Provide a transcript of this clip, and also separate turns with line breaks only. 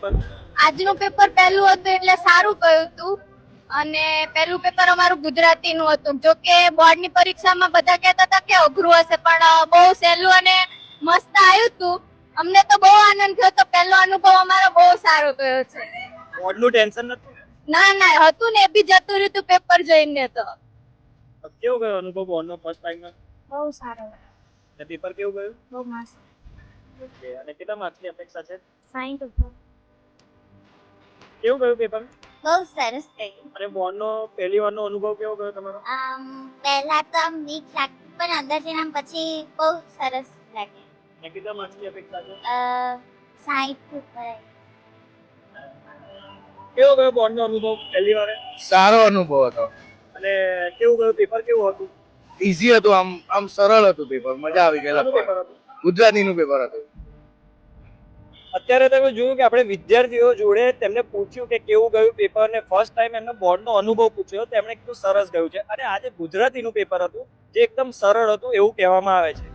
Paper?
આજનું paper પહેલું હતું એટલે સારું ગયું હતું અને પહેલું પેપર અમારું ગુજરાતીનું હતું. જો કે બોર્ડની પરીક્ષામાં બધા કહેતા હતા કે અઘરું હશે, પણ બહુ સહેલું અને મસ્ત આવ્યું હતું. અમને તો બહુ આનંદ થયો તો. પહેલો અનુભવ અમારો બહુ સારો ગયો છે.
બોર્ડનું ટેન્શન નતું?
ના હતું ને, એ બી જતું રહ્યું હતું પેપર જોઈને. તો
કેવો ગયો અનુભવ બોર્ડનો ફર્સ્ટ ટાઈમનો?
બહુ સારો.
અને પેપર કેવું ગયું?
બહુ મસ્ત.
ઓકે, અને કેટલા માર્ક્સની અપેક્ષા છે?
60.
કેવું ગયું પેપર?
બહુ સરસ ગયું.
અને બોર્ડનો પહેલી વારનો અનુભવ કેવો ગયો તમારો?
પહેલા તો આમ બીક લાગતી, પણ અંદરથી આમ પછી બહુ સરસ લાગે.
અને કેટલા માર્ક્સની અપેક્ષા છે?
60 ઉપર.
કેવો ગયો બોર્ડનો અનુભવ પહેલી વારે?
સારો અનુભવ હતો.
અને કેવું ગયું પેપર? કેવું હતું?
ઈઝી હતું, આમ સરળ હતું પેપર, મજા આવી ગઈ.
શાનું પેપર હતું?
ગુજરાતીનું પેપર હતું.
અત્યારે તમે જોયું કે આપણે વિદ્યાર્થીઓ જોડે તેમને પૂછ્યું કે કેવું ગયું પેપર, ને ફર્સ્ટ ટાઈમ એમને બોર્ડનો અનુભવ પૂછ્યો, તેમણે કીધું સરસ ગયું છે. અને આજે ગુજરાતીનું પેપર હતું જે એકદમ સરળ હતું એવું કહેવામાં આવે છે.